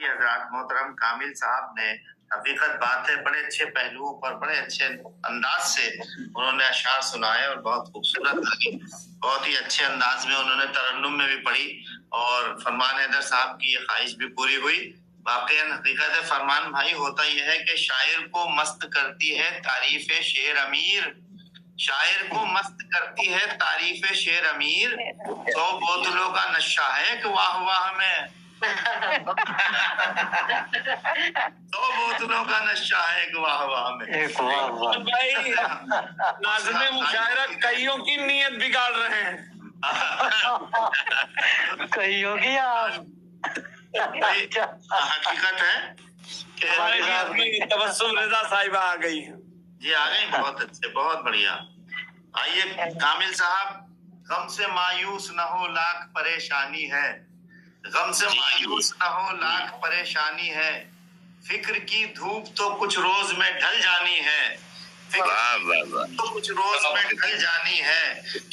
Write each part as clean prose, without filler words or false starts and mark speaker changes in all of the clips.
Speaker 1: कि हजरत मोहतरम कामिल साहब ने हकीकत बात है बड़े अच्छे पहलुओं पर बड़े अच्छे अंदाज से उन्होंने अशार सुनाए और बहुत खूबसूरत लगी। बहुत ही अच्छे अंदाज में उन्होंने तरन्नुम में भी पढ़ी और फरमान हैदर साहब की ये ख्वाहिश भी पूरी हुई। वाकई हकीकत फरमान भाई होता यह है कि शायर को मस्त करती है तारीफ शेर अमीर, शायर को मस्त करती है तारीफ शेर अमीर, 100 बोतलों का नशा है कि वाह वाह में 100 बोतलों का नशा है कि वाह वाह में।
Speaker 2: भाई नाज़िम मुशायरा कईयों की नीयत बिगाड़ रहे हैं।
Speaker 3: कईयों की
Speaker 1: हकीकत है
Speaker 2: कि तबस्सुम रज़ा साहिबा आ गई
Speaker 1: जी, आ गई। बहुत अच्छे, बहुत बढ़िया। आइए कामिल साहब, गम से मायूस न हो लाख परेशानी है, गम से मायूस न हो लाख परेशानी है, फिक्र की धूप तो कुछ रोज में ढल जानी है, तो कुछ रोज में ढल जानी है,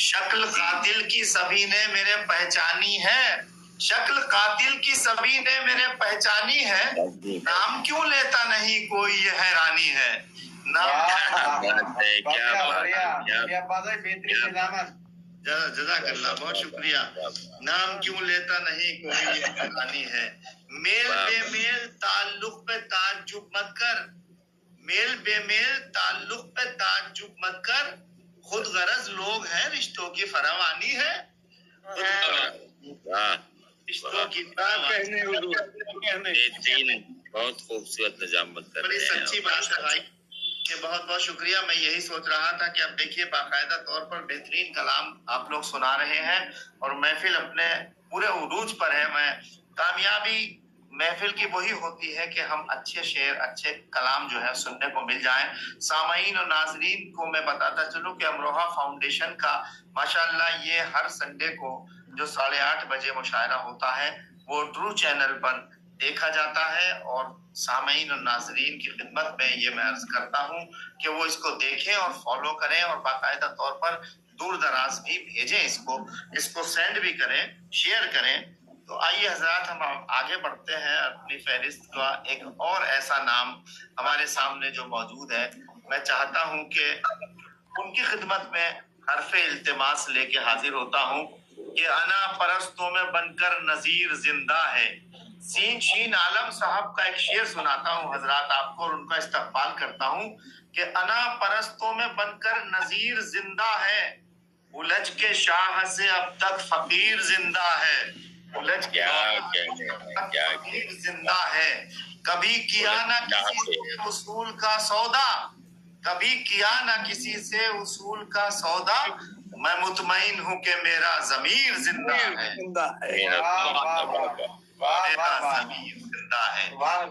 Speaker 1: शक्ल कातिल की सभी ने मेरे पहचानी है, शक्ल कातिल की सभी ने मेरे पहचानी है, नाम क्यों लेता नहीं कोई ये हैरानी है, जज़ाकल्लाह, बहुत शुक्रिया। नाम क्यों लेता नहीं कोई ये हैरानी है, मेल बेमेल ताल्लुक पे ताज्जुब मत कर, मेल बेमेल ताल्लुक पे ताज्जुब मत कर, खुद गरज लोग हैं रिश्तों की फरावानी है, रिश्तों की
Speaker 4: बहुत खूबसूरत निजामत कर
Speaker 1: बड़ी सच्ची बात है भाई कि बहुत बहुत शुक्रिया। मैं यही सोच रहा था कि अब देखिए बाकायदा तौर पर बेहतरीन कलाम आप लोग सुना रहे हैं और महफिल अपने पूरे उरूज पर है। मैं कामयाबी महफिल की वही होती है कि हम अच्छे शेर अच्छे कलाम जो है सुनने को मिल जाएं। सामाईन और नाजरीन को मैं बताता चलूं कि अमरोहा फाउंडेशन का माशाअल्लाह ये हर संडे को जो 8:30 बजे मुशायरा होता है वो ट्रू चैनल पर देखा जाता है और सामीन और नाजरीन की खिदमत में ये मैं अर्ज करता हूँ कि वो इसको देखें और फॉलो करें और बाकायदा तौर पर दूर दराज भी भेजें, इसको सेंड भी करें, शेयर करें। तो आइए हजरात, हम आगे बढ़ते हैं। अपनी फहरिस्त का एक और ऐसा नाम हमारे सामने जो मौजूद है, मैं चाहता हूँ कि उनकी खिदमत में हरफे इल्तिमास लेके हाजिर होता हूँ कि अना परस्तों में बनकर नजीर जिंदा है। सीन शीन आलम साहब का एक शेर सुनाता हूँ हजरात आपको और उनका इस्तकबाल करता हूँ कि अना परस्तों में बनकर नजीर जिंदा है, उलझ के शाह से अब तक फकीर जिंदा है, उलझ के फकीर जिंदा है, कभी किया ना किसी से उसूल का सौदा, कभी किया ना किसी से उसूल का सौदा, मैं मुतमईन हूँ कि मेरा ज़मीर जिंदा है, जिंदा है।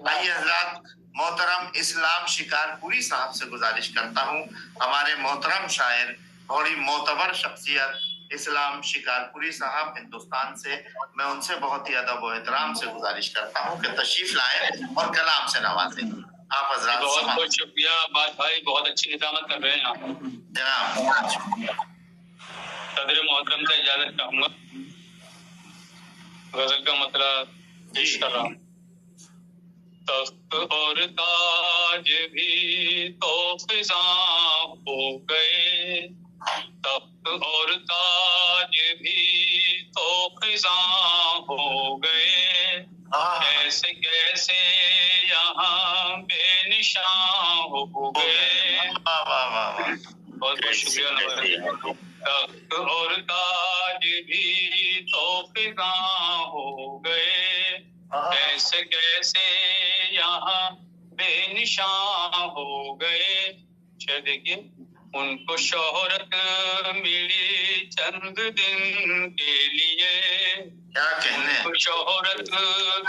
Speaker 1: आइए हजरात, मोहतरम इस्लाम शिकारपुरी साहब से गुजारिश करता हूँ, हमारे मोहतरम शायर बड़ी मोतबर शख्सियत इस्लाम शिकारपुरी साहब हिंदुस्तान से, मैं उनसे बहुत ही अदब और एहतराम से गुजारिश करता हूँ कि तशरीफ लाए और कलाम से नवाजें। आप हजरात
Speaker 2: बहुत बहुत शुक्रिया बात भाई, बहुत अच्छी निजामत कर रहे हैं आप
Speaker 1: जनाब।
Speaker 2: सदर मोहतरम से इजाजत चाहूंगा, गजल का मतलब पेश कर रहा हूँ। तख्त और ताज भी तो फिजा हो गए, तख्त और ताज भी तो फिजा हो गए, कैसे कैसे यहाँ बेनिशां हो गए। बहुत बहुत शुक्रिया। तख्त और ताज भी तो फिजा हो गए, कैसे कैसे यहाँ बेनिशां हो गए। देखिए, उनको शोहरत मिली चंद दिन के लिए,
Speaker 1: क्या कहने,
Speaker 2: उनको शोहरत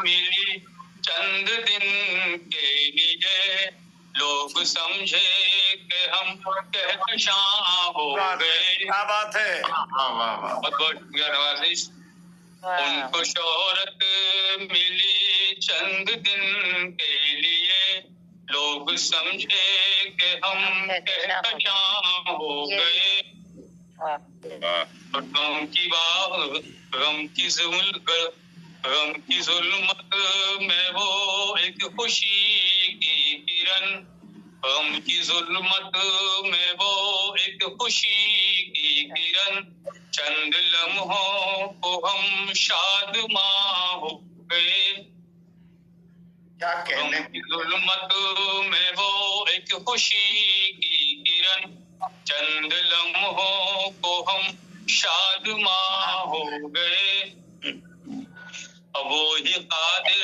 Speaker 2: मिली चंद दिन के लिए, लोग समझे कि हम कहकशां हो गए।
Speaker 1: क्या बात है,
Speaker 2: बहुत बहुत शुक्रिया नवाजिश। उनको शोहरत मिली चंद दिन के लिए, लोग समझे कि हम कहकशां हो गए। गम की बात, गम की जुल्मत में वो
Speaker 3: ایک خوشی کی کرن، غم کی ظلمت میں وہ ایک خوشی کی کرن، چند لمحوں کو ہم شادماں ہو گئے،
Speaker 1: کیا کہنے
Speaker 3: غم کی ظلمت میں وہ ایک خوشی کی کرن، چند لمحوں کو ہم شادماں ہو گئے، اب وہی قادر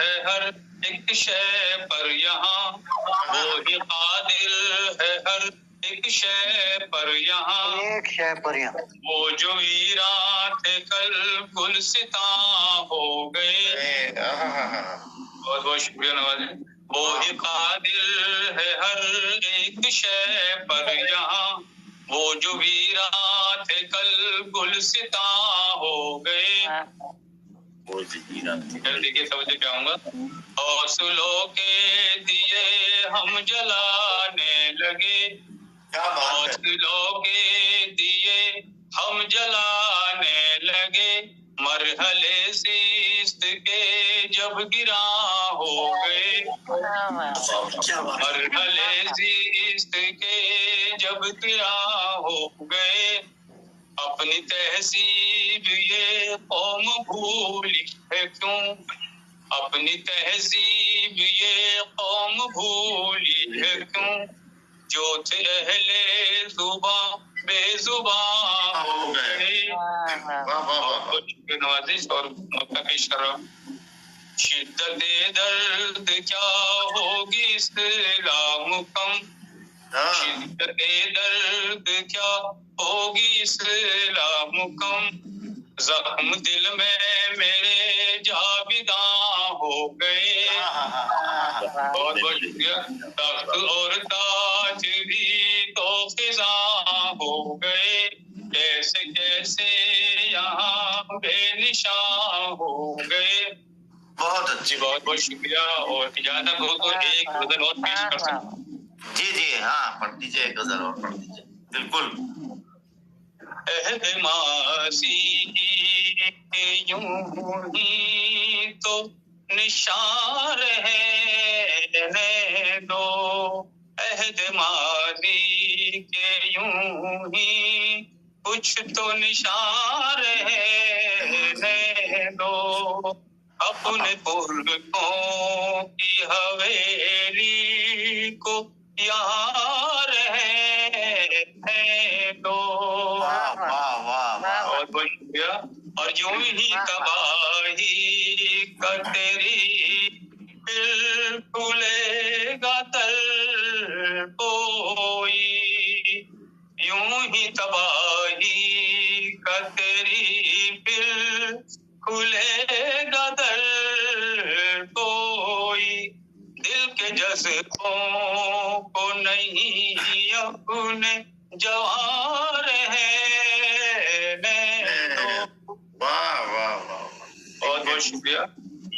Speaker 3: ہے ہر ایک شے پر یہاں، وہی قادر ہے ہر ایک شے پر یہاں،
Speaker 5: ایک شے پر یہاں،
Speaker 3: وہ جو ویراں تھے کل گلستاں ہو گئے۔ بہت بہت شکریہ نوازی۔ وہی قادر ہے ہر ایک شے پر یہاں، وہ جو ویراں تھے کل گلستاں ہو گئے۔
Speaker 4: وہ جہیران تھی۔
Speaker 3: دیکھیے توجہ کیا ہوں گا، حوصلوں کے دیے ہم جلانے لگے،
Speaker 1: کیا بات ہے،
Speaker 3: حوصلوں کے دیے ہم جلانے لگے، مرحلے زیست کے جب گراں ہو گئے،
Speaker 1: کیا بات ہے،
Speaker 3: مرحلے زیست کے جب گراں ہو گئے، اپنی تہذیب یہ قوم بھولی ہے کیوں، اپنی تہذیب یہ قوم بھولی ہے کیوں، جو تھے اہل زباں بے زباں ہو گئے۔
Speaker 1: واہ واہ واہ،
Speaker 3: بہت شکریہ نوازش اور مکہ پیش کر رہا ہوں۔ شدت درد کیا ہوگی اسلام کم، شدت درد کیا ہوگی اسلام کم، زخم دل میں میرے جاویداں ہو گئے۔ بہت بہت شکریہ۔ تخت اور تاج بھی تو خزاں ہو گئے، کیسے کیسے یہاں بے نشاں ہو گئے۔
Speaker 1: بہت اچھی،
Speaker 3: جی بہت بہت شکریہ، اور اجازت ہو تو ایک غزل اور پیش کر سکتا ہوں۔
Speaker 1: جی جی ہاں پڑھ دیجیے، ایک غزل اور پڑھ دیجیے، بالکل۔
Speaker 3: عہد ماضی کے یوں ہی تو نشان رہنے دو، عہد ماضی کے یوں ہی کچھ تو نشان رہنے دو، اپنے پرکوں کی حویلی کو یہاں رہنے دو۔
Speaker 1: واہ واہ واہ واہ،
Speaker 3: بہت بہت شکریہ۔ اور یوں ہی تباہی کا تیری پھر کھلے گا تر کوئی، یوں ہی تباہی کا تیری پھر کھلے گا در کوئی، دل کے جذبوں کو نہیں اپنے جوان رہنے دو۔
Speaker 1: واہ واہ واہ،
Speaker 3: بہت بہت شکریہ۔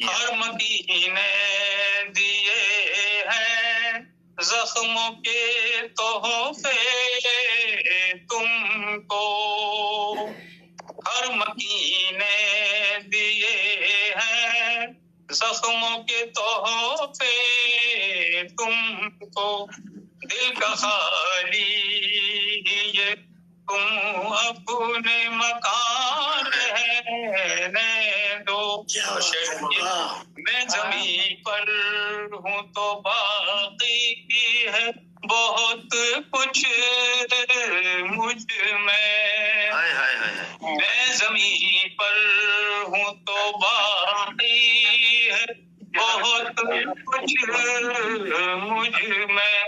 Speaker 3: ہر مکینے دیے ہیں زخموں کے تحفے تم کو، ہر مکینے دیے ہیں زخموں کے تحفے تم کو، دل کا خالی یہ تم اپنے مکان رہنے دو۔ میں زمین پر ہوں تو باقی ہے بہت کچھ مجھ میں، میں زمین پر ہوں تو باقی ہے بہت کچھ مجھ میں،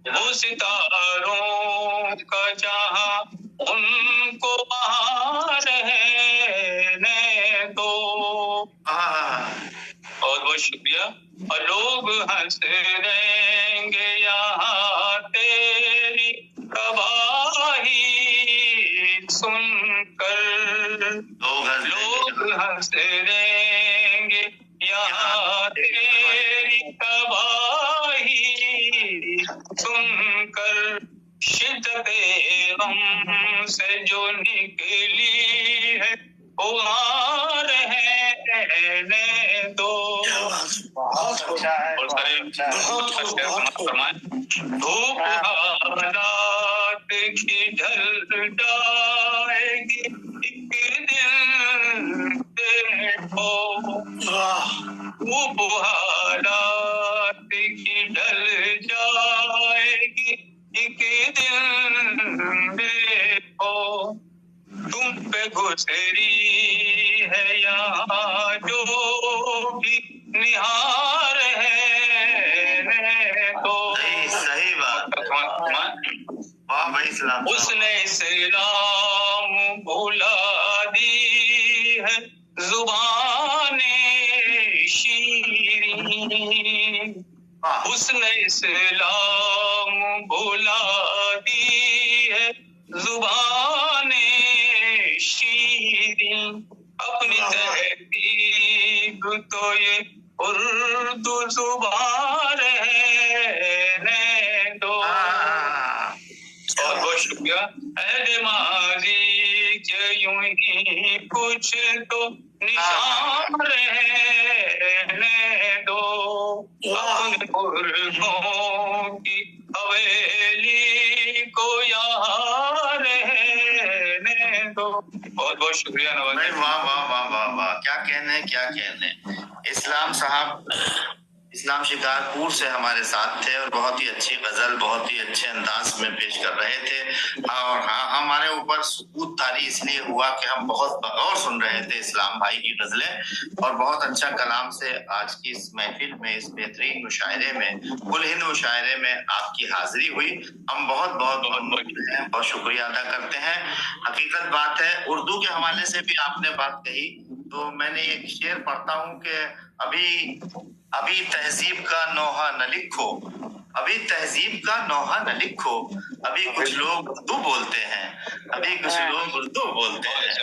Speaker 3: وہ ستاروں کا جہاں ان کو وہاں رہنے دو۔ بہت بہت شکریہ۔ اور لوگ ہنس رہیں گے یہاں تیری تباہی سن کر، لوگ ہنس رہیں گے یہاں تیری تباہی سن کر، شدت غم سے جو نکلی ہے وہاں رہنے دو۔
Speaker 1: अच्छा है,
Speaker 3: और सारे
Speaker 1: अच्छा है।
Speaker 3: धूप हालात की ढल जाएगी एक दिन देखो, धूप हालात की ढल जाएगी एक दिन देखो, तुम पे गुजरी है यहाँ जो भी निहार है तो
Speaker 1: सही बात है। वाह भाई इस्लाम।
Speaker 3: उसने इस्लाम भुला दी है जुबाने शीरीं, उसने इस्लाम भुला दी है जुबाने शीरीं, अपनी तहजीब तो ये उर्दू जुबान रहने दो। बहुत बहुत शुक्रिया। अहद माजी के यूं ही कुछ तो निशान रहने दो, अपने पुरखों की हवेली को यहाँ रहने दो। बहुत बहुत शुक्रिया नवाज।
Speaker 1: वाह वाह वाह वाह वाह, क्या कहने क्या कहने। इस्लाम साहब इस्लाम शिकारपुर से हमारे साथ थे और बहुत ही अच्छी गजल बहुत ही अच्छे अंदाज में पेश कर रहे थे। और हाँ, हमारे ऊपर सुकूत तारी इसलिए हुआ कि हम बहुत बगौर सुन रहे थे इस्लाम भाई की गजलें, और बहुत अच्छा कलाम से आज की इस महफिल में, इस बेहतरीन मुशायरे में, कुल हिंद मुशायरे में आपकी हाजिरी हुई। हम बहुत बहुत बहुत शुक्रिया अदा करते हैं। हकीकत बात है, उर्दू के हवाले से भी आपने बात कही तो मैंने एक शेर पढ़ता हूँ कि अभी तहजीब का नोहा न लिखो, अभी तहजीब का नोहा न लिखो, अभी कुछ लोग उर्दू बोलते हैं, अभी कुछ लोग उर्दू बोलते हैं।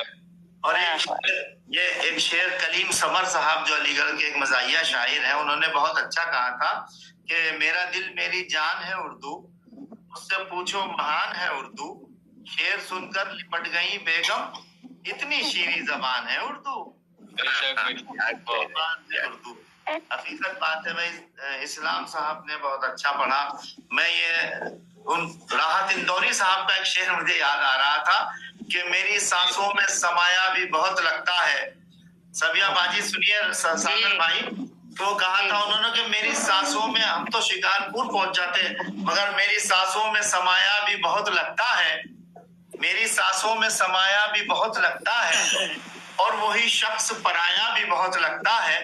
Speaker 1: और ये एक शेर कलीम समर साहब जो अलीगढ़ के एक मज़ाहिया शायर हैं, उन्होंने बहुत अच्छा कहा था कि मेरा दिल मेरी जान है उर्दू, उससे पूछो महान है उर्दू, शेर सुनकर लिपट गई बेगम, इतनी शीरी जबान है उर्दू। उर्दू हकीकत बात है भाई। इस्लाम साहब ने बहुत अच्छा पढ़ा। मैं ये उन राहत इंदौरी साहब का एक शेर मुझे याद आ रहा था कि मेरी सांसों में समाया भी बहुत लगता है। सबिया बाजी सुनिए सागर भाई, तो कहा था उन्होंने कि मेरी सांसों में, हम तो शिकारपुर पहुंच जाते मगर मेरी सांसों में समाया भी बहुत लगता है, मेरी सांसों में समाया भी बहुत लगता है, और वही शख्स पराया भी बहुत लगता है।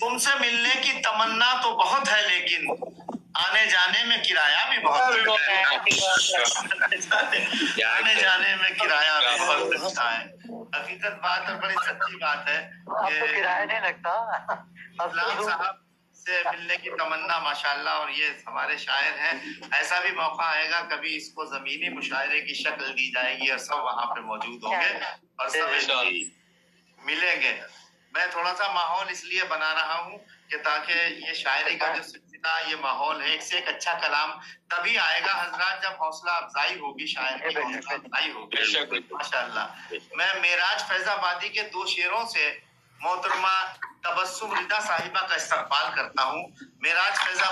Speaker 1: तुमसे मिलने की तमन्ना तो बहुत है लेकिन आने जाने में किराया भी बहुत लगता है। आने जाने में किराया भी बहुत लगता है। हकीकत बात और बड़ी सच्ची बात है कि
Speaker 5: किराया नहीं लगता।
Speaker 1: इस्लाम साहब से मिलने की तमन्ना माशाल्लाह, और ये हमारे शायर हैं। ऐसा भी मौका आएगा कभी इसको जमीनी मुशायरे की शक्ल दी जाएगी और सब वहाँ पे मौजूद होंगे और सब मिलेंगे। मैं थोड़ा सा माहौल इसलिए बना रहा हूँ कि ताकि ये शायरी का जो सिलसिला, ये माहौल है, एक से एक अच्छा कलाम तभी आएगा हजरात जब हौसला अफजाई होगी, शायर की हौसला अफजाई होगी माशाल्लाह। मैं मेराज फैजाबादी के 2 शेरों से मोहतरमा तबस्सुम रिदा साहिबा का इस्तकबाल करता हूँ। मेराज फैजाबादी